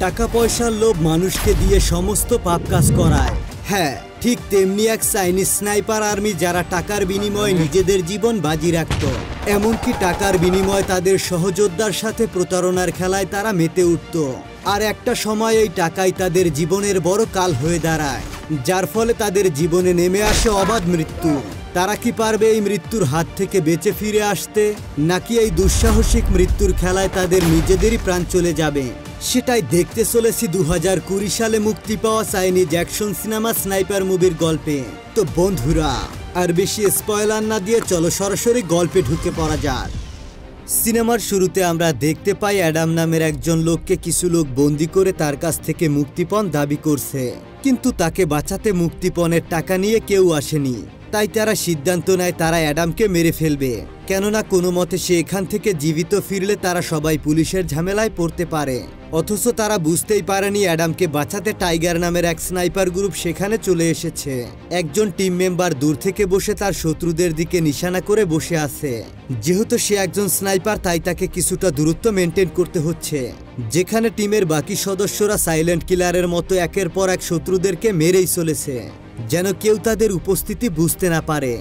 টাকা পয়সার লোভ মানুষকে দিয়ে সমস্ত পাপ কাজ করায়। হ্যাঁ, ঠিক তেমনি এক চাইনিজ স্নাইপার আর্মি যারা টাকার বিনিময়ে নিজেদের জীবন বাজি রাখত। এমনকি টাকার বিনিময়ে তাদের সহযোদ্ধার সাথে প্রতারণার খেলায় তারা মেতে উঠত। আর একটা সময় এই টাকাই তাদের জীবনের বড় কাল হয়ে দাঁড়ায়, যার ফলে তাদের জীবনে নেমে আসে অবাধ মৃত্যু। তারা কি পারবে এই মৃত্যুর হাত থেকে বেঁচে ফিরে আসতে, নাকি এই দুঃসাহসিক মৃত্যুর খেলায় তাদের নিজেদেরই প্রাণ চলে যাবে? সেটাই দেখতে চলেছি 2020 সালে মুক্তি পাওয়া চাইনিজ অ্যাকশন সিনেমা স্নাইপার মুভির গল্পে। তো বন্ধুরা, আর বেশি স্পয়লার না দিয়ে চলো সরাসরি গল্পে ঢুকে পড়া যাক। সিনেমার শুরুতে আমরা দেখতে পাই অ্যাডাম নামের একজন লোককে কিছু লোক বন্দি করে তার কাছ থেকে মুক্তিপণ দাবি করছে, কিন্তু তাকে বাঁচাতে মুক্তিপণের টাকা নিয়ে কেউ আসেনি। তাই তারা সিদ্ধান্ত নেয় তারা অ্যাডামকে মেরে ফেলবে, কেননা কোনো মতে সে এখান থেকে জীবিত ফিরলে তারা সবাই পুলিশের ঝামেলায় পড়তে পারে। অথচ তারা বুঝতেই পারেনি অ্যাডামকে বাঁচাতে টাইগার নামের এক স্নাইপার গ্রুপ সেখানে চলে এসেছে। একজন টিম মেম্বার দূর থেকে বসে তার শত্রুদের দিকে নিশানা করে বসে আছে। যেহেতু সে একজন স্নাইপার, তাই তাকে কিছুটা দূরত্ব মেনটেন করতে হচ্ছে। যেখানে টিমের বাকি সদস্যরা সাইলেন্ট কিলারের মতো একের পর এক শত্রুদেরকে মেরেই চলেছে, যেন কেউ তাদের উপস্থিতি বুঝতে না পারে।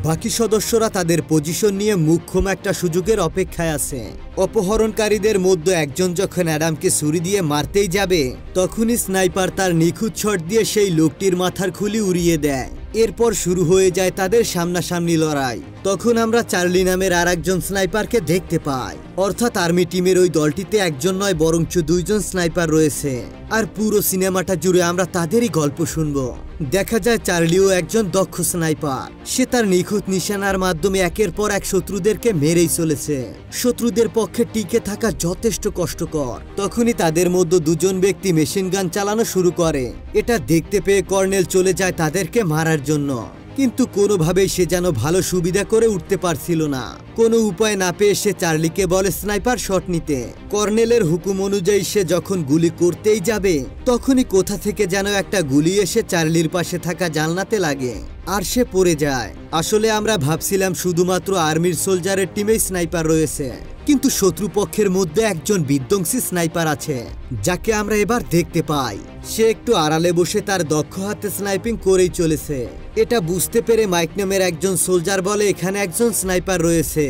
বাকি সদস্যরা তাদের পজিশন নিয়ে মুখ্যম একটা সুযোগের অপেক্ষায় আছে। অপহরণকারীদের মধ্যে একজন যখন অ্যাডামকে ছুরি দিয়ে মারতেই যাবে, তখনই স্নাইপার তার নিখুঁত শট দিয়ে সেই লোকটির মাথার খুলি উড়িয়ে দেয়। এরপর শুরু হয়ে যায় তাদের সামনাসামনি লড়াই। তখন আমরা চার্লি নামের আর একজন স্নাইপারকে দেখতে পাই। অর্থাৎ আর্মি টিমের ওই দলটিতে একজন নয় বরঞ্চ দুইজন স্নাইপার রয়েছে। আর পুরো সিনেমাটা জুড়ে আমরা তাদেরই গল্প শুনবো। দেখা যায় চার্লিও একজন দক্ষ স্নাইপার। সে তার নিখুঁত নিশানার মাধ্যমে একের পর এক শত্রুদেরকে মেরেই চলেছে। শত্রুদের পক্ষে টিকে থাকা যথেষ্ট কষ্টকর। তখনই তাদের মধ্যে দুজন ব্যক্তি মেশিন গান চালানো শুরু করে। এটা দেখতে পেয়ে কর্নেল চলে যায় তাদেরকে মারার জন্য, কিন্তু কোনোভাবেই সে যেন ভালো সুবিধা করে উঠতে পারছিল না। কোনো উপায় না পেয়ে সে চার্লিকে বলে স্নাইপার শট নিতে। কর্নেলের হুকুম অনুযায়ী সে যখন গুলি করতেই যাবে, তখনই কোথা থেকে যেন একটা গুলি এসে চার্লির পাশে থাকা জানলাতে লাগে, আর সে পড়ে যায়। আসলে আমরা ভাবছিলাম শুধুমাত্র আর্মির সোলজারের টিমেই স্নাইপার রয়েছে, কিন্তু শত্রুপক্ষের মধ্যে একজন বিধ্বংসী স্নাইপার আছে, যাকে আমরা এবার দেখতে পাই। সে একটু আড়ালে বসে তার দক্ষ হাতে স্নাইপিং করেই চলেছে। এটা বুঝতে পেরে মাইক নামের একজন সোলজার বলে এখানে একজন স্নাইপার রয়েছে।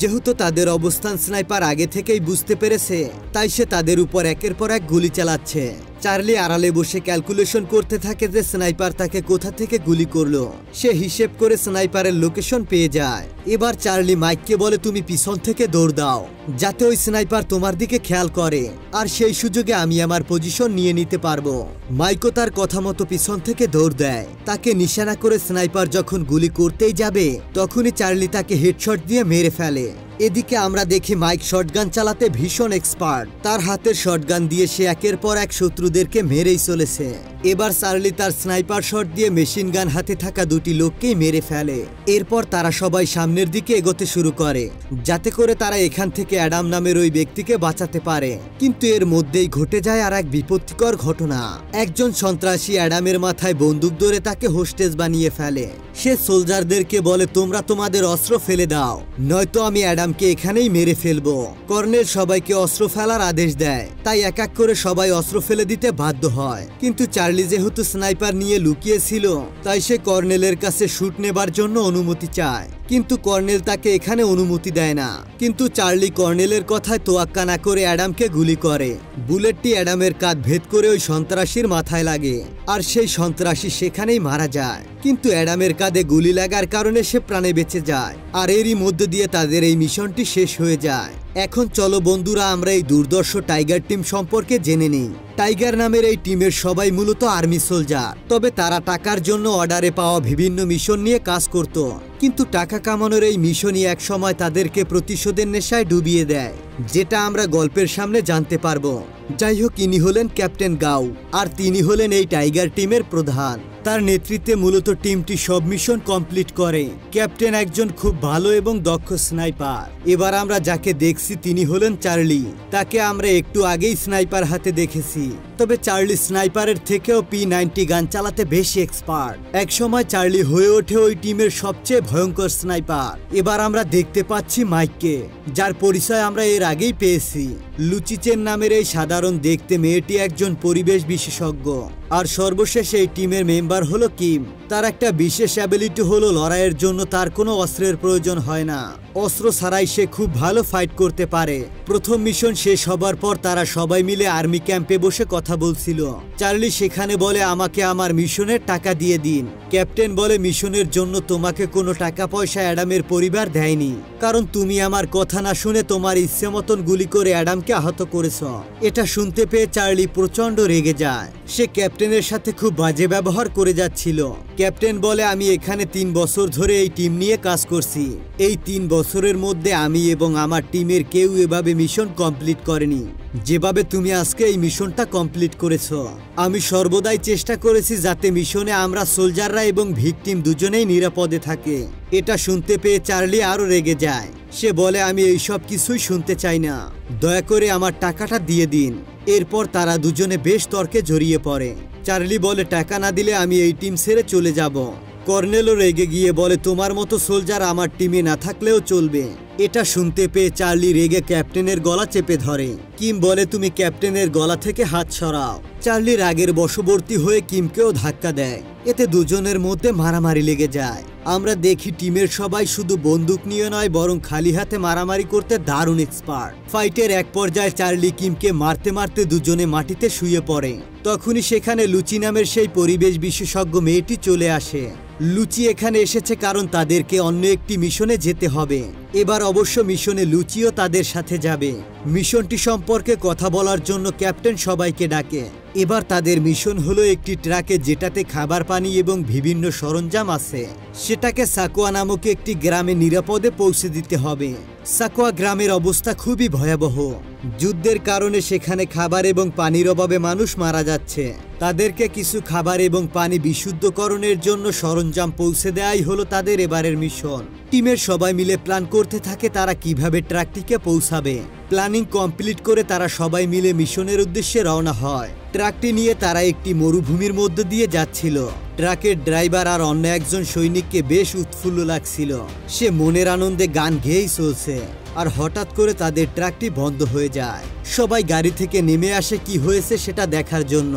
যেহেতু তাদের অবস্থান স্নাইপার আগে থেকেই বুঝতে পেরেছে, তাই সে তাদের উপর একের পর এক গুলি চালাচ্ছে। চার্লি আড়ালে বসে ক্যালকুলেশন করতে থাকে যে স্নাইপার তাকে কোথা থেকে গুলি করলো। সে হিসেব করে স্নাইপারের লোকেশন পেয়ে যায়। এবার চার্লি মাইককে বলে তুমি পিছন থেকে দৌড় দাও, যাতে ওই স্নাইপার তোমার দিকে খেয়াল করে, আর সেই সুযোগে আমি আমার পজিশন নিয়ে নিতে পারবো। মাইকও তার কথা মতো পিছন থেকে দৌড় দেয়। তাকে নিশানা করে স্নাইপার যখন গুলি করতেই যাবে, তখনই চার্লি তাকে হেডশট দিয়ে মেরে ফেলে। এদিকে আমরা দেখি মাইক শটগান চালাতে ভীষণ এক্সপার্ট। তার হাতের শটগান দিয়ে সে একের পর এক শত্রুদেরকে মেরেই চলেছে। এবার চার্লি তার স্নাইপার শট দিয়ে মেশিন গান হাতে থাকা দুটি লোককেই মেরে ফেলে। এরপর তারা সবাই সামনের দিকে এগোতে শুরু করে, যাতে করে তারা এখান থেকে অ্যাডাম নামের ওই ব্যক্তিকে বাঁচাতে পারে। কিন্তু এর মধ্যেই ঘটে যায় আর এক বিপত্তিকর ঘটনা। একজন সন্ত্রাসী অ্যাডামের মাথায় বন্দুক ধরে তাকে হোস্টেজ বানিয়ে ফেলে। সে সোলজারদেরকে বলে তোমরা তোমাদের অস্ত্র ফেলে দাও, নয়তো আমি অ্যাডামকে এখানেই মেরে ফেলবো। কর্নেল সবাইকে অস্ত্র ফেলার আদেশ দেয়, তাই এক এক করে সবাই অস্ত্র ফেলে দিতে বাধ্য হয়। কিন্তু চার্লি যেহেতু স্নাইপার নিয়ে লুকিয়েছিল, তাই সে কর্নেলের কাছে শুট নেবার জন্য অনুমতি চায়। কিন্তু কর্নেল তাকে এখানে অনুমতি দেয় না। কিন্তু চার্লি কর্নেলের কথায় তোয়াক্কা না করে অ্যাডামকে গুলি করে। বুলেটটি অ্যাডামের কাঁধ ভেদ করে ওই সন্ত্রাসীর মাথায় লাগে, আর সেই সন্ত্রাসী সেখানেই মারা যায়। কিন্তু অ্যাডামের কাঁধে গুলি লাগার কারণে সে প্রাণে বেঁচে যায়, আর এরই মধ্য দিয়ে তাদের এই মিশনটি শেষ হয়ে যায়। এখন চলো বন্ধুরা, আমরা এই দুর্দর্শ টাইগার টিম সম্পর্কে জেনে নিই। টাইগার নামের এই টিমের সবাই মূলত আর্মি সোলজার, তবে তারা টাকার জন্য অর্ডারে পাওয়া বিভিন্ন মিশন নিয়ে কাজ করত। কিন্তু টাকা কামানোর এই মিশনই এক সময় তাদেরকে প্রতিশোধের নেশায় ডুবিয়ে দেয়, যেটা আমরা গল্পের সামনে জানতে পারবো। যাই হোক, ইনি হলেন ক্যাপ্টেন গাউ, আর তিনি হলেন এই টাইগার টিমের প্রধান। তার নেতৃত্বে মূলত টিমটি সব মিশন কমপ্লিট করে। ক্যাপ্টেন একজন খুব ভালো এবং দক্ষ স্নাইপার। এবার আমরা যাকে দেখছি তিনি হলেন চার্লি। তাকে আমরা একটু আগেই স্নাইপার হাতে দেখেছি, তবে চার্লি স্নাইপারের থেকেও P90 গান চালাতে বেশি এক্সপার্ট। একসময় চার্লি হয়ে ওঠে ওই টিমের সবচেয়ে ভয়ঙ্কর স্নাইপার। এবার আমরা দেখতে পাচ্ছি মাইককে, যার পরিচয় আমরা এর আগেই পেয়েছি। লুচিচেন নামের এই সাধারণ দেখতে মেয়েটি একজন পরিবেশ বিশেষজ্ঞ। আর সর্বশেষ এই টিমের মেম্বার হলো কিম। তার একটা বিশেষ অ্যাবিলিটি হলো লড়াইয়ের জন্য তার কোনো অস্ত্রের প্রয়োজন হয় না। অস্ত্র ছাড়াই সে খুব ভালো ফাইট করতে পারে। প্রথম মিশন শেষ হবার পর তারা সবাই মিলে আর্মি ক্যাম্পে বসে কথা বলছিল। চার্লি সেখানে বলে, আমাকে আমার মিশনের টাকা দিয়ে দিন। ক্যাপ্টেন বলে, মিশনের জন্য তোমাকে কোনো টাকা পয়সা অ্যাডামের পরিবার দেয়নি, কারণ তুমি আমার কথা না শুনে তোমার ইচ্ছে মতন গুলি করে অ্যাডামকে আহত করেছ। এটা শুনতে পেয়ে চার্লি প্রচন্ড রেগে যায়। সে ক্যাপ্টেনের সাথে খুব বাজে ব্যবহার করে যাচ্ছিল। ক্যাপ্টেন বলে, আমি এখানে 3 বছর ধরে এই টিম নিয়ে কাজ করছি। এই 3 বছরের মধ্যে আমি এবং আমার টিমের কেউ এভাবে মিশন কমপ্লিট করেনি যেভাবে তুমি আজকে এই মিশনটা কমপ্লিট করেছ। আমি সর্বদাই চেষ্টা করেছি যাতে মিশনে আমরা সোলজাররা এবং ভিকটিম দুজনেই নিরাপদে থাকে। এটা শুনতে পেয়ে চার্লি আরো রেগে যায়। সে বলে, আমি এইসব কিছুই শুনতে চাই না, দয়া করে আমার টাকাটা দিয়ে দিন। এরপর তারা দুজনে বেশ তর্কে জড়িয়ে পড়ে। চার্লি বলে, টাকা না দিলে আমি এই টিম ছেড়ে চলে যাব। কর্নেলও রেগে গিয়ে বলে, তোমার মতো সোলজার আমার টিমে না থাকলেও চলবে। এটা শুনতে পেয়ে চার্লি রেগে ক্যাপ্টেনের গলা চেপে ধরে। কিম বলে, তুমি ক্যাপ্টেনের গলা থেকে হাত সরাও। চার্লি রাগের বশবর্তী হয়ে কিমকেও ধাক্কা দেয়। এতে দুজনের মধ্যে মারামারি লেগে যায়। আমরা দেখি টিমের সবাই শুধু বন্দুক নিয়ে নয় বরং খালি হাতে মারামারি করতে দারুণ এক্সপার্ট। ফাইটের এক পর্যায়ে চার্লি কিমকে মারতে মারতে দুজনে মাটিতে শুয়ে পড়ে। তখনই সেখানে লুচি নামের সেই পরিবেশ বিশেষজ্ঞ মেয়েটি চলে আসে। লুচি এখানে এসেছে কারণ তাদেরকে অন্য একটি মিশনে যেতে হবে। এবার অবশ্য মিশনে লুচিও তাদের সাথে যাবে। মিশনটি সম্পর্কে কথা বলার জন্য ক্যাপ্টেন সবাইকে ডাকে। এবার তাদের মিশন হলো একটি ট্রাকে যেটাতে খাবার পানি এবং বিভিন্ন সরঞ্জাম আছে। সেটাকে সাকোয়া নামক একটি গ্রামে নিরাপদে পৌঁছে দিতে হবে। সাকোয়া গ্রামের অবস্থা খুবই ভয়াবহ। যুদ্ধের কারণে সেখানে খাবার এবং পানির অভাবে মানুষ মারা যাচ্ছে। তাদেরকে কিছু খাবার এবং পানি বিশুদ্ধকরণের জন্য সরঞ্জাম পৌঁছে দেওয়াই হলো তাদের এবারের মিশন। টিমের সবাই মিলে প্ল্যান করতে থাকে তারা কিভাবে ট্রাকটিকে পৌঁছাবে। প্ল্যানিং কমপ্লিট করে তারা সবাই মিলে মিশনের উদ্দেশ্যে রওনা হয়। ট্রাকটি নিয়ে তারা একটি মরুভূমির মধ্য দিয়ে যাচ্ছিল। ট্রাকের ড্রাইভার আর অন্য একজন সৈনিককে বেশ উৎফুল্ল লাগছিল। সে মনের আনন্দে গান গেয়েই চলছে। আর হঠাৎ করে তাদের ট্রাকটি বন্ধ হয়ে যায়। সবাই গাড়ি থেকে নেমে আসে কি হয়েছে সেটা দেখার জন্য।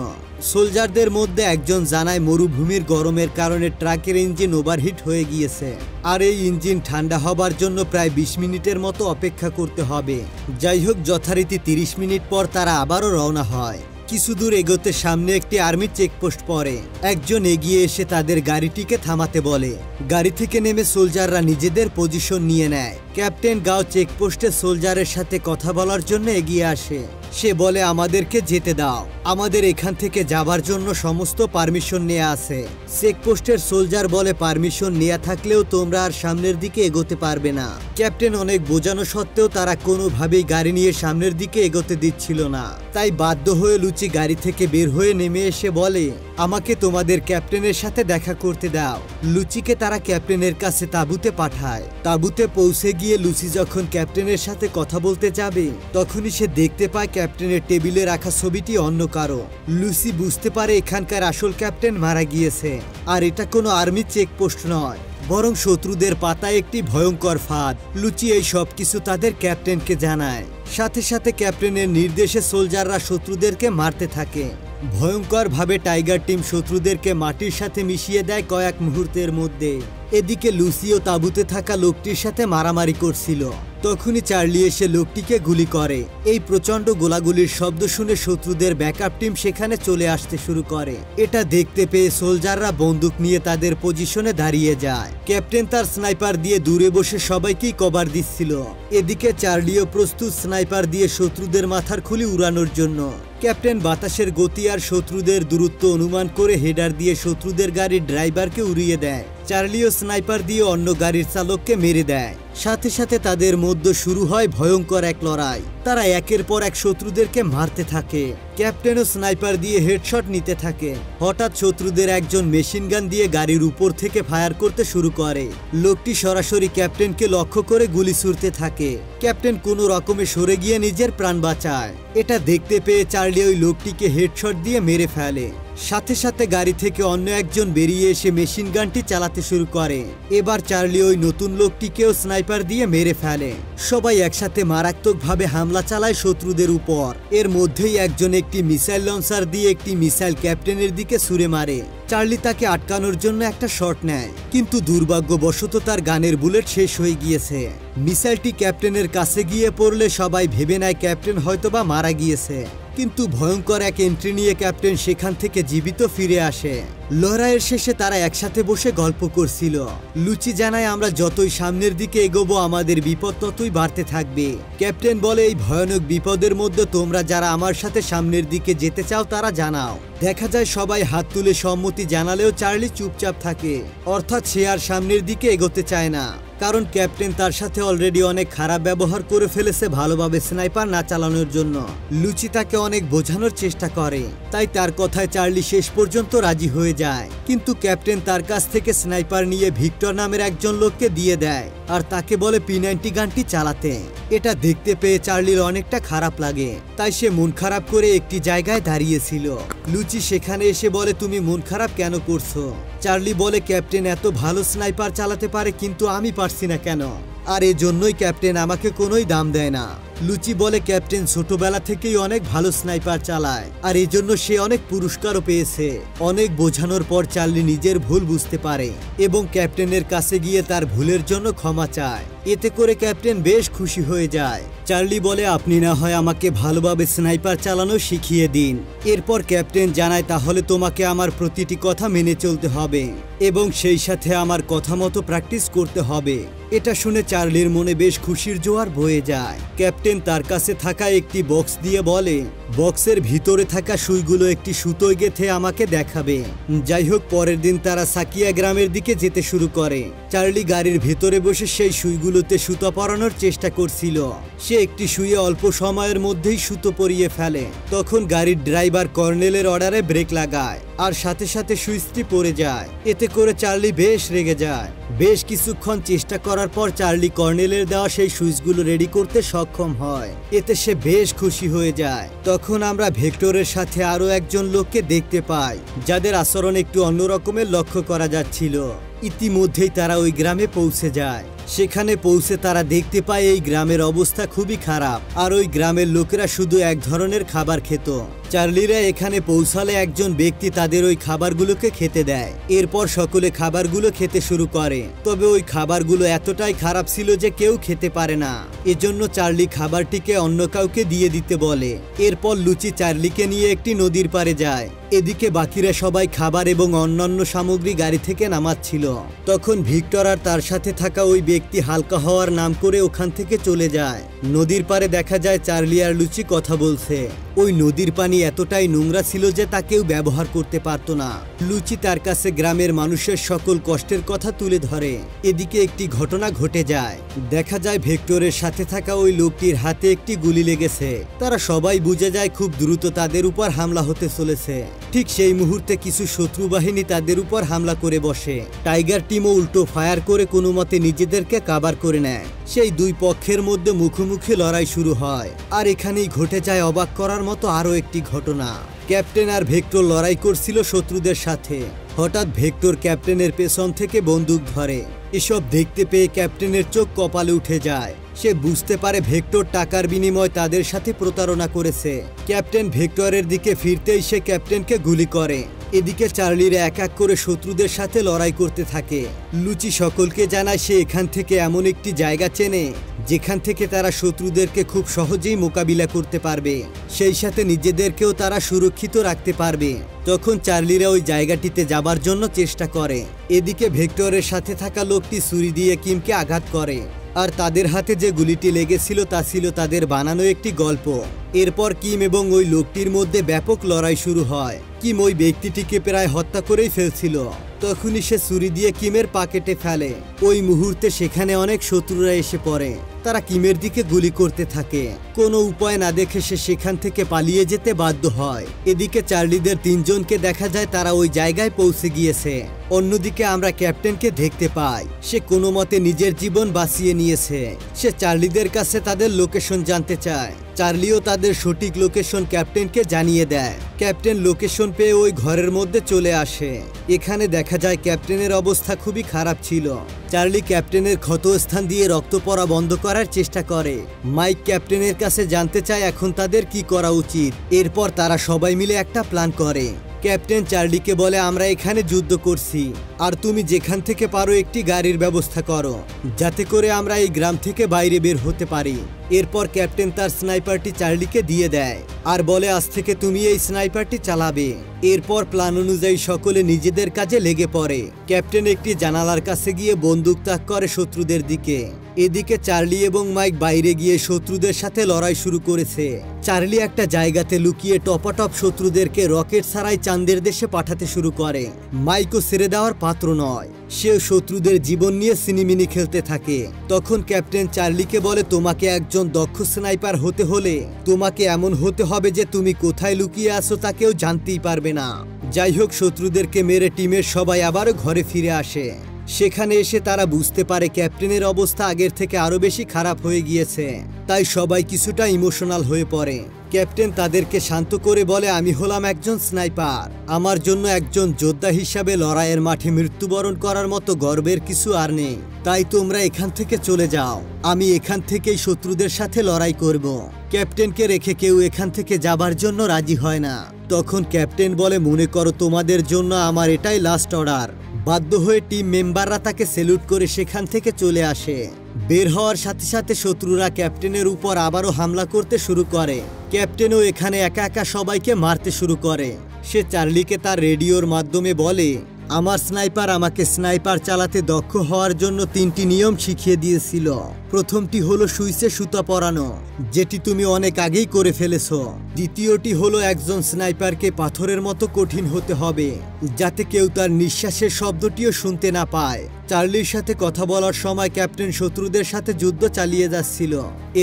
সোলজারদের মধ্যে একজন জানায় মরুভূমির গরমের কারণে ট্রাকের ইঞ্জিন ওভারহিট হয়ে গিয়েছে, আর এই ইঞ্জিন ঠান্ডা হবার জন্য প্রায় 20 মিনিটের মতো অপেক্ষা করতে হবে। যাই হোক, যথারীতি 30 মিনিট পর তারা আবারও রওনা হয়। কিছু দূর এগোতে সামনে একটি আর্মি চেকপোস্ট পড়ে। একজন এগিয়ে এসে তাদের গাড়িটিকে থামাতে বলে। গাড়ি থেকে নেমে সোলজাররা নিজেদের পজিশন নিয়ে নেয়। ক্যাপ্টেন গাও চেকপোস্টে সোলজারের সাথে কথা বলার জন্য এগিয়ে আসে। সে বলে, আমাদেরকে যেতে দাও, আমাদের এখান থেকে যাবার জন্য সমস্ত পারমিশন নেওয়া আছে। চেকপোস্টের সোলজার বলে, পারমিশন নেওয়া থাকলেও তোমরা আর সামনের দিকে এগোতে পারবে না। ক্যাপ্টেন অনেক বোঝানো সত্ত্বেও তারা কোনোভাবেই গাড়ি নিয়ে সামনের দিকে এগোতে দিচ্ছিল না। তাই বাধ্য হয়ে লুচি গাড়ি থেকে বের হয়ে নেমে এসে বলে, আমাকে তোমাদের ক্যাপ্টেনের সাথে দেখা করতে দাও। লুচিকে তারা ক্যাপ্টেনের কাছে তাঁবুতে পাঠায়। তাঁবুতে পৌঁছে গিয়ে লুচি যখন ক্যাপ্টেনের সাথে কথা বলতে যাবে তখনই সে দেখতে পায় ক্যাপ্টেনের টেবিলে রাখা ছবিটি অন্য কারো। লুচি বুঝতে পারে এখানকার আসল ক্যাপ্টেন মারা গিয়েছে, আর এটা কোনো আর্মি চেকপোস্ট নয় বরং শত্রুদের পাতায় একটি ভয়ঙ্কর ফাঁদ। লুচি এই সব কিছু তাদের ক্যাপ্টেনকে জানায়। সাথে সাথে ক্যাপ্টেনের নির্দেশে সোলজাররা শত্রুদেরকে মারতে থাকে। ভয়ঙ্করভাবে টাইগার টিম শত্রুদেরকে মাটির সাথে মিশিয়ে দেয় কয়েক মুহূর্তের মধ্যে। এদিকে লুসিও তাঁবুতে থাকা লোকটির সাথে মারামারি করছিল। তখনই চার্লি এসে লোকটিকে গুলি করে। এই প্রচন্ড গোলাগুলির শব্দ শুনে শত্রুদের ব্যাকআপ টিম সেখানে চলে আসতে শুরু করে। এটা দেখতে পেয়ে সোলজাররা বন্দুক নিয়ে তাদের পজিশনে দাঁড়িয়ে যায়। ক্যাপ্টেন তার স্নাইপার দিয়ে দূরে বসে সবাইকেই কভার দিচ্ছিল। এদিকে চার্লিও প্রস্তুত স্নাইপার দিয়ে শত্রুদের মাথার খুলি উড়ানোর জন্য। ক্যাপ্টেন বাতাসের গতি আর শত্রুদের দূরত্ব অনুমান করে হেডার দিয়ে শত্রুদের গাড়ির ড্রাইভারকে উড়িয়ে দেয়। চার্লিও স্নাইপার দিয়ে অন্য গাড়ির চালককে মেরে দেয়। সাথে সাথে তাদের মধ্যে শুরু হয় ভয়ঙ্কর এক লড়াই। তারা একের পর এক শত্রুদেরকে মারতে থাকে। ক্যাপ্টেনও স্নাইপার দিয়ে হেডশট নিতে থাকে। হঠাৎ শত্রুদের একজন মেশিন গান দিয়ে গাড়ির উপর থেকে ফায়ার করতে শুরু করে। লোকটি সরাসরি ক্যাপ্টেনকে লক্ষ্য করে গুলি ছুড়তে থাকে। ক্যাপ্টেন কোনো রকমে সরে গিয়ে নিজের প্রাণ বাঁচায়। এটা দেখতে পেয়ে চার্লি ওই লোকটিকে হেডশট দিয়ে মেরে ফেলে। সাথে সাথে গাড়ি থেকে অন্য একজন বেরিয়ে এসে মেশিন গানটি চালাতে শুরু করে। এবার চার্লি ওই নতুন লোকটিকেও স্নাইপার দিয়ে মেরে ফেলে। সবাই একসাথে মারাত্মকভাবে হামলা চালায় শত্রুদের উপর। এর মধ্যেই একজন একটি মিসাইল লঞ্চার দিয়ে একটি মিসাইল ক্যাপ্টেনের দিকে ছুঁড়ে মারে। চার্লি তাকে আটকানোর জন্য একটা শট নেয়, কিন্তু দুর্ভাগ্যবশত তার গানের বুলেট শেষ হয়ে গিয়েছে। মিসাইলটি ক্যাপ্টেনের কাছে গিয়ে পড়লে সবাই ভেবে নেয় ক্যাপ্টেন হয়তোবা মারা গিয়েছে, কিন্তু ভয়ঙ্কর এক এন্ট্রি নিয়ে ক্যাপ্টেন সেখান থেকে জীবিত ফিরে আসে। লড়াইয়ের শেষে তারা একসাথে বসে গল্প করছিল। লুচি জানায়, আমরা যতই সামনের দিকে এগোবো আমাদের বিপদ ততই বাড়তে থাকবে। ক্যাপ্টেন বলে, এই ভয়ানক বিপদের মধ্যে তোমরা যারা আমার সাথে সামনের দিকে যেতে চাও তারা জানাও। দেখা যায় সবাই হাত তুলে সম্মতি জানালেও চার্লি চুপচাপ থাকে, অর্থাৎ সে আর সামনের দিকে এগোতে চায় না, কারণ ক্যাপ্টেন তার সাথে অলরেডি অনেক খারাপ ব্যবহার করে ফেলেছে ভালোভাবে স্নাইপার না চালানোর জন্য। লুচি তাকে অনেক বোঝানোর চেষ্টা করে, তাই তার কথায় চার্লি শেষ পর্যন্ত রাজি হয়ে যায়। কিন্তু ক্যাপ্টেন তার কাছ থেকে স্নাইপার নিয়ে ভিক্টর নামের একজন লোককে দিয়ে দেয়, আর তাকে বলে P90 গানটি চালাতে। এটা দেখতে পেয়ে চার্লির অনেকটা খারাপ লাগে, তাই সে মন খারাপ করে একটি জায়গায় দাঁড়িয়েছিল। লুচি সেখানে এসে বলে, তুমি মন খারাপ কেন করছো? চার্লি বলে, ক্যাপ্টেন এত ভালো স্নাইপার চালাতে পারে কিন্তু আমি পারছি না কেন, আর এজন্যই ক্যাপ্টেন আমাকে কোনোই দাম দেয় না। লুচি বলে, ক্যাপ্টেন ছোটবেলা থেকেই অনেক ভালো স্নাইপার চালায়, আর এজন্য সে অনেক পুরস্কারও পেয়েছে। অনেক বোঝানোর পর চার্লি নিজের ভুল বুঝতে পারে এবং ক্যাপ্টেনের কাছে গিয়ে তার ভুলের জন্য ক্ষমা চায়। এতে করে ক্যাপ্টেন বেশ খুশি হয়ে যায়। চার্লি বলে, আপনি না হয় আমাকে ভালোভাবে স্নাইপার চালানো শিখিয়ে দিন। এরপর ক্যাপ্টেন জানায়, তাহলে তোমাকে আমার প্রতিটি কথা মেনে চলতে হবে এবং সেই সাথে আমার কথা মতো প্র্যাকটিস করতে হবে। এটা শুনে চার্লির মনে বেশ খুশির জোয়ার বয়ে যায়। ক্যাপ্টেন তার কাছে থাকা একটি বক্স দিয়ে বলে, বক্সের ভিতরে থাকা সুইগুলো একটি সুতোয় গেঁথে আমাকে দেখাবে। যাই হোক, পরের দিন তারা সাকিয়া গ্রামের দিকে যেতে শুরু করে। চার্লি গাড়ির ভেতরে বসে সেই সুইগুলোতে সুতো পরানোর চেষ্টা করছিল। সে একটি সুইয়ে অল্প সময়ের মধ্যেই সুতো পরিয়ে ফেলে। তখন গাড়ির ড্রাইভার কর্নেলের অর্ডারে ব্রেক লাগায়, আর সাথে সাথে সুইচটি পড়ে যায়। এতে করে চার্লি বেশ রেগে যায়। বেশ কিছুক্ষণ চেষ্টা করার পর চার্লি কর্নেলের দেওয়া সেই সুইচগুলো রেডি করতে সক্ষম হয়। এতে সে বেশ খুশি হয়ে যায়। তখন আমরা ভেক্টরের সাথে আরো একজন লোককে দেখতে পাই, যাদের আচরণ একটু অন্যরকমের লক্ষ্য করা যাচ্ছিল। ইতিমধ্যেই তারা ওই গ্রামে পৌঁছে যায়। সেখানে পৌঁছে তারা দেখতে পায় এই গ্রামের অবস্থা খুবই খারাপ, আর ওই গ্রামের লোকেরা শুধু এক ধরনের খাবার খেত। চার্লিরা এখানে পৌঁছালে একজন ব্যক্তি তাদের ওই খাবারগুলোকে খেতে দেয়। এরপর সকলে খাবারগুলো খেতে শুরু করে, তবে ওই খাবারগুলো এতটাই খারাপ ছিল যে কেউ খেতে পারে না। এজন্য চার্লি খাবারটিকে অন্য কাউকে দিয়ে দিতে বলে। এরপর লুচি চার্লিকে নিয়ে একটি নদীর পাড়ে যায়। এদিকে বাকিরা সবাই খাবার এবং অন্যান্য সামগ্রী গাড়ি থেকে নামাচ্ছিল। তখন ভিক্টর আর তার সাথে থাকা ওই ব্যক্তি হালকা হওয়ার নাম করে ওখান থেকে চলে যায়। নদীর পাড়ে দেখা যায় চার্লি আর লুচি কথা বলছে। ওই নদীর পানি এতটাই নোংরা ছিল যে তা কেউ ব্যবহার করতে পারত না। লুচি তার কাছে গ্রামের মানুষের সকল কষ্টের কথা তুলে ধরে। এদিকে একটি ঘটনা ঘটে যায়। দেখা যায় ভেক্টরের সাথে থাকা ওই লোকটির হাতে একটি গুলি লেগেছে। তারা সবাই বুঝে যায় খুব দ্রুত তাদের উপর হামলা হতে চলেছে। ঠিক সেই মুহূর্তে কিছু শত্রু বাহিনী তাদের উপর হামলা করে বসে। টাইগার টিমও উল্টো ফায়ার করে কোনো মতে নিজেদেরকে কাভার করে নেয়। সেই দুই পক্ষের মধ্যে মুখোমুখি লড়াই শুরু হয়। আর এখানেই ঘটে যায় অবাক করার মতো আরো একটি ঘটনা। ক্যাপ্টেন আর ভেক্টর লড়াই করছিল শত্রুদের সাথে। হঠাৎ ভেক্টর ক্যাপ্টেনের পেছন থেকে বন্দুক ধরে। এসব দেখতে পেয়ে ক্যাপ্টেনের চোখ কপালে উঠে যায়। সে বুঝতে পারে ভেক্টর টাকার বিনিময়ে তাদের সাথে প্রতারণা করেছে। ক্যাপ্টেন ভেক্টরের দিকে ফিরতেই সে ক্যাপ্টেনকে গুলি করে। এদিকে চার্লিরা এক এক করে শত্রুদের সাথে লড়াই করতে থাকে। লুচি সকলকে জানায় সে এখান থেকে এমন একটি জায়গা চেনে যেখান থেকে তারা শত্রুদেরকে খুব সহজেই মোকাবিলা করতে পারবে, সেই সাথে নিজেদেরকেও তারা সুরক্ষিত রাখতে পারবে। তখন চার্লিরা ওই জায়গাটিতে যাবার জন্য চেষ্টা করে। এদিকে ভেক্টরের সাথে থাকা লোকটি ছুরি দিয়ে কিমকে আঘাত করে, আর তাদের হাতে যে গুলিটি লেগেছিল তা ছিল তাদের বানানো একটি গল্প। এরপর কিম এবং ওই লোকটির মধ্যে ব্যাপক লড়াই শুরু হয়। কিম ওই ব্যক্তিটিকে প্রায় হত্যা করেই ফেলছিল। তখনই সে ছুরি দিয়ে কিমের পা কেটে ফেলে। ওই মুহূর্তে সেখানে অনেক শত্রুরা এসে পড়ে। তারা কিমের দিকে গুলি করতে থাকে। কোনো উপায় না দেখে সে সেখান থেকে পালিয়ে যেতে বাধ্য হয়। এদিকে চার্লিদের 3 জনকে দেখা যায় তারা ওই জায়গায় পৌঁছে গিয়েছে। অন্যদিকে আমরা ক্যাপ্টেনকে দেখতে পাই সে কোনো মতে নিজের জীবন বাঁচিয়ে নিয়েছে। সে চার্লিদের কাছে তাদের লোকেশন জানতে চায়। চার্লিও তাদের সঠিক লোকেশন ক্যাপ্টেনকে জানিয়ে দেয়। ক্যাপ্টেন লোকেশন পেয়ে ওই ঘরের মধ্যে চলে আসে। এখানে দেখা যায় ক্যাপ্টেনের অবস্থা খুবই খারাপ ছিল। চার্লি ক্যাপ্টেনের ক্ষতস্থান দিয়ে রক্ত পড়া বন্ধ করার চেষ্টা করে। মাইক ক্যাপ্টেনের কাছে জানতে চায় এখন তাদের কি করা উচিত। এরপর তারা সবাই মিলে একটা প্ল্যান করে। ক্যাপ্টেন চার্লিকে বলে আমরা এখানে যুদ্ধ করছি আর তুমি যেখান থেকে পারো একটি গাড়ির ব্যবস্থা করো যাতে করে আমরা এই গ্রাম থেকে বাইরে বের হতে পারি। এরপর ক্যাপ্টেন তার স্নাইপারটি চার্লিকে দিয়ে দেয় আর বলে আজ থেকে তুমি এই স্নাইপারটি চালাবে। এরপর প্ল্যান অনুযায়ী সকলে নিজেদের কাজে লেগে পড়ে। ক্যাপ্টেন একটি জানালার কাছে গিয়ে বন্দুক তাক করে শত্রুদের দিকে। এদিকে চার্লি এবং মাইক বাইরে গিয়ে শত্রুদের সাথে লড়াই শুরু করেছে। চার্লি একটা জায়গাতে লুকিয়ে টপাটপ শত্রুদেরকে রকেট ছাড়াই চাঁদের দেশে পাঠাতে শুরু করে। মাইকও ছেড়ে দেওয়ার পাত্র নয়, সেও শত্রুদের জীবন নিয়ে সিনিমিনি খেলতে থাকে। তখন ক্যাপ্টেন চার্লিকে বলে তোমাকে একজন দক্ষ স্নাইপার হতে হলে তোমাকে এমন হতে হবে যে তুমি কোথায় লুকিয়ে আছো তা কেউ জানতেই পারবে না। যাই হোক শত্রুদেরকে মেরে টিমের সবাই আবারও ঘরে ফিরে আসে। সেখানে এসে তারা বুঝতে পারে ক্যাপ্টেনের অবস্থা আগের থেকে আরো বেশি খারাপ হয়ে গিয়েছে। তাই সবাই কিছুটা ইমোশনাল হয়ে পড়ে। ক্যাপ্টেন তাদেরকে শান্ত করে বলে আমি হলাম একজন স্নাইপার, আমার জন্য একজন যোদ্ধা হিসাবে লড়াইয়ের মাঠে মৃত্যুবরণ করার মতো গর্বের কিছু আর নেই। তাই তোমরা এখান থেকে চলে যাও, আমি এখান থেকেই শত্রুদের সাথে লড়াই করব। ক্যাপ্টেনকে রেখে কেউ এখান থেকে যাবার জন্য রাজি হয় না। তখন ক্যাপ্টেন বলে মনে করো তোমাদের জন্য আমার এটাই লাস্ট অর্ডার। বাধ্য হয়ে টিম মেম্বাররা তাকে স্যালুট করে সেখান থেকে চলে আসে। বের হওয়ার সাথে সাথে শত্রুরা ক্যাপ্টেনের উপর আবারও হামলা করতে শুরু করে। ক্যাপ্টেনও এখানে একা একা সবাইকে মারতে শুরু করে। সে চার্লিকে তার রেডিওর মাধ্যমে বলে আমার স্নাইপার আমাকে স্নাইপার চালাতে দক্ষ হওয়ার জন্য 3টি নিয়ম শিখিয়ে দিয়েছিল। প্রথমটি হলো সুইচে সুতা পরানো, যেটি তুমি অনেক আগেই করে ফেলেছো। দ্বিতীয়টি হলো একজন স্নাইপারকে পাথরের মতো কঠিন হতে হবে যাতে কেউ তার নিঃশ্বাসের শব্দটিও শুনতে না পায়। চার্লির সাথে কথা বলার সময় ক্যাপ্টেন শত্রুদের সাথে যুদ্ধ চালিয়ে যাচ্ছিল।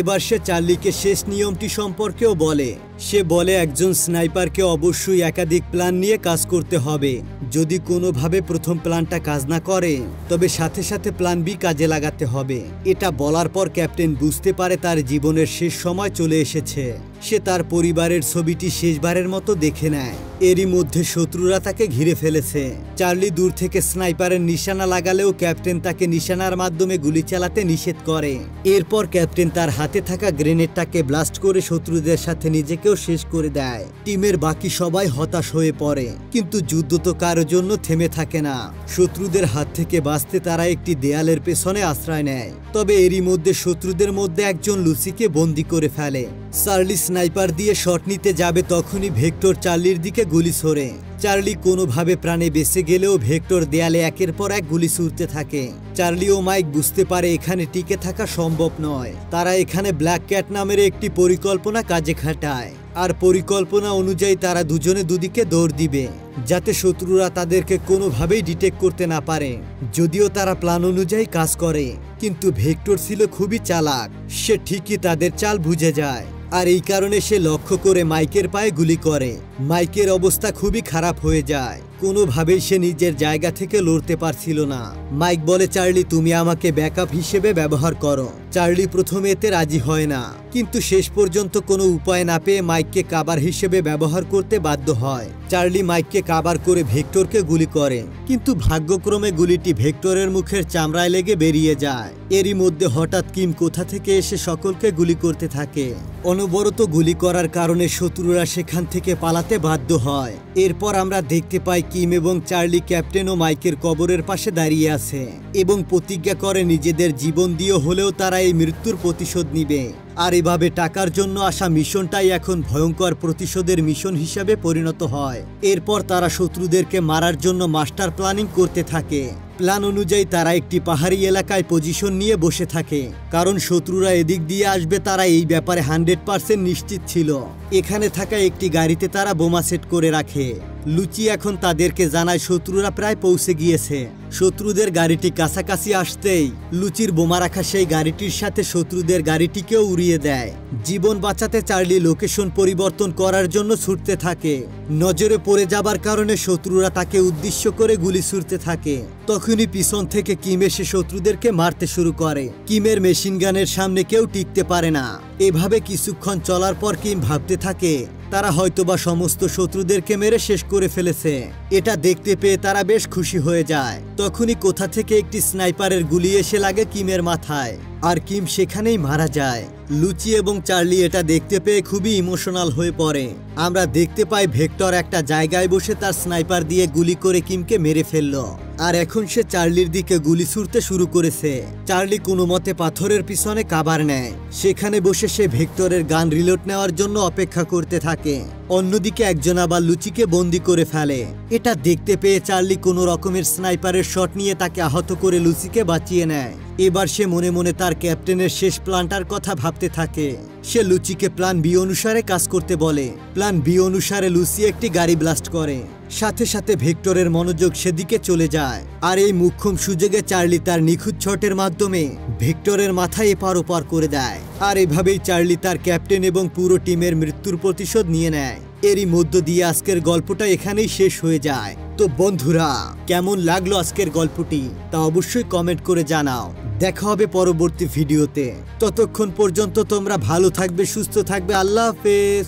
এবার সে চার্লিকে শেষ নিয়মটি সম্পর্কেও বলে। সে বলে একজন স্নাইপারকে অবশ্যই একাধিক প্ল্যান নিয়ে কাজ করতে হবে। যদি কোনোভাবে প্রথম প্ল্যানটা কাজ না করে তবে সাথে সাথে প্ল্যান বি কাজে লাগাতে হবে। এটা বলার পর ক্যাপ্টেন বুঝতে পারে তার জীবনের শেষ সময় চলে এসেছে। সে তার পরিবারের ছবিটি শেষবারের মতো দেখে নেয়। এরই মধ্যে শত্রুরা তাকে ঘিরে ফেলেছে। চার্লি দূর থেকে স্নাইপারের নিশানা লাগালেও ক্যাপ্টেন তাকে নিশানার মাধ্যমে গুলি চালাতে নিষেধ করে। এরপর ক্যাপ্টেন তার হাতে থাকা গ্রেনেডটাকে ব্লাস্ট করে শত্রুদের সাথে নিজেকেও শেষ করে দেয়। টিমের বাকি সবাই হতাশ হয়ে পড়ে, কিন্তু যুদ্ধ তো কারো জন্য থেমে থাকে না। শত্রুদের হাত থেকে বাঁচতে তারা একটি দেয়ালের পেছনে আশ্রয় নেয়। তবে এরই মধ্যে শত্রুদের মধ্যে একজন লুসিকে বন্দি করে ফেলে। চার্লি স্নাইপার দিয়ে শট নিতে যাবে তখনই ভেক্টর চার্লির দিকে গুলি ছোড়ে। চার্লি কোনোভাবে প্রাণে বেঁচে গেলেও ভেক্টর দেয়ালে একের পর এক গুলি ছুড়তে থাকে। চার্লি ও মাইক বুঝতে পারে এখানে টিকে থাকা সম্ভব নয়। তারা এখানে ব্ল্যাক ক্যাট নামের একটি পরিকল্পনা কাজে খাটায় আর পরিকল্পনা অনুযায়ী তারা দুজনে দুদিকে দৌড় দিবে যাতে শত্রুরা তাদেরকে কোনোভাবেই ডিটেক্ট করতে না পারে। যদিও তারা প্ল্যান অনুযায়ী কাজ করে, কিন্তু ভেক্টর ছিল খুবই চালাক। সে ঠিকই তাদের চাল বুঝে যায় আর এই কারণে সে লক্ষ্য করে মাইকের পায়ে গুলি করে। মাইকের অবস্থা খুবই খারাপ হয়ে যায়, কোনোভাবেই সে নিজের জায়গা থেকে লড়তে পারছিল না। মাইক বলে চার্লি তুমি আমাকে ব্যাকআপ হিসেবে ব্যবহার করো। চার্লি প্রথমে এতে রাজি হয় না, কিন্তু শেষ পর্যন্ত কোনো উপায় না পেয়ে মাইককে কাভার হিসেবে ব্যবহার করতে বাধ্য হয়। চার্লি মাইককে কাভার করে ভেক্টরকে গুলি করে, কিন্তু ভাগ্যক্রমে গুলিটি ভেক্টরের মুখের চামড়ায় লেগে বেরিয়ে যায়। এরই মধ্যে হঠাৎ কিম কোথা থেকে এসে সকলকে গুলি করতে থাকে। অনবরত গুলি করার কারণে শত্রুরা সেখান থেকে পালাতে বাধ্য হয়। এরপর আমরা দেখতে পাই কিম এবং চার্লি ক্যাপ্টেন ও মাইকের কবরের পাশে দাঁড়িয়ে আছে এবং প্রতিজ্ঞা করে নিজেদের জীবন দিয়ে হলেও তারা এই মৃত্যুর প্রতিশোধ নিবে। আর এভাবে টাকার জন্য আসা মিশনটাই এখন ভয়ঙ্কর প্রতিশোধের মিশন হিসাবে পরিণত হয়। এরপর তারা শত্রুদেরকে মারার জন্য মাস্টার প্ল্যানিং করতে থাকে। প্ল্যান অনুযায়ী তারা একটি পাহাড়ি এলাকায় পজিশন নিয়ে বসে থাকে, কারণ শত্রুরা এদিক দিয়ে আসবে তারা এই ব্যাপারে 100% নিশ্চিত ছিল। এখানে থাকা একটি গাড়িতে তারা বোমা সেট করে রাখে লুচি এখন তাদেরকে জানায় শত্রুরা প্রায় পৌঁছে গিয়েছে। শত্রুদের গাড়িটি কাছাকাছি আসতেই লুচির বোমা রাখা সেই গাড়িটির সাথে শত্রুদের গাড়িটিকেও উড়িয়ে দেয়। জীবন বাঁচাতে চার্লি লোকেশন পরিবর্তন করার জন্য ছুটতে থাকে। নজরে পড়ে যাবার কারণে শত্রুরা তাকে উদ্দেশ্য করে গুলি ছুড়তে থাকে। তখনই পিছন থেকে কিম এসে শত্রুদেরকে মারতে শুরু করে। কিমের মেশিন গানের সামনে কেউ টিকতে পারে না। এভাবে কিছুক্ষণ চলার পর কিম ভাবতে থাকে তারা হয়তোবা সমস্ত শত্রুদেরকে মেরে শেষ করে ফেলেছে। এটা দেখতে পেয়ে তারা বেশ খুশি হয়ে যায়। তখনই কোথা থেকে একটি স্নাইপারের গুলি এসে লাগে কিমের মাথায়, আর কিম সেখানেই মারা যায়। লুচি এবং চার্লি এটা দেখতে পেয়ে খুবই ইমোশনাল হয়ে পড়ে। আমরা দেখতে পাই ভেক্টর একটা জায়গায় বসে তার স্নাইপার দিয়ে গুলি করে কিমকে মেরে ফেললো, আর এখন সে চার্লির দিকে গুলি ছুড়তে শুরু করেছে। চার্লি কোনো মতে পাথরের পিছনে কাভার নেয়। সেখানে বসে সে ভেক্টরের গান রিলোড নেওয়ার জন্য অপেক্ষা করতে থাকে। অন্যদিকে একজন আবার লুচিকে বন্দি করে ফেলে। এটা দেখতে পেয়ে চার্লি কোনো রকমের স্নাইপারের শট নিয়ে তাকে আহত করে লুচিকে বাঁচিয়ে নেয়। এবার সে মনে মনে তার ক্যাপ্টেনের শেষ প্ল্যানটার কথা ভাবতে থাকে। সে লুচিকে প্ল্যান বি অনুসারে কাজ করতে বলে। প্ল্যান বি অনুসারে লুচি একটি গাড়ি ব্লাস্ট করে। সাথে সাথে ভেক্টরের মনোযোগ সেদিকে চলে যায়, আর এই মোক্ষম সুযোগে চার্লি তার নিখুঁত শটের মাধ্যমে ভেক্টরের মাথায় এপার ওপার করে দেয়। আর এভাবেই চার্লি তার ক্যাপ্টেন এবং পুরো টিমের মৃত্যুর প্রতিশোধ নিয়ে নেয়। এরই মধ্য দিয়ে আজকের গল্পটা এখানেই শেষ হয়ে যায়। তো বন্ধুরা, কেমন লাগলো আজকের গল্পটি তা অবশ্যই কমেন্ট করে জানাও। দেখা হবে পরবর্তী ভিডিওতে। ততক্ষণ পর্যন্ত তোমরা ভালো থাকবে, সুস্থ থাকবে। আল্লাহ হাফেজ।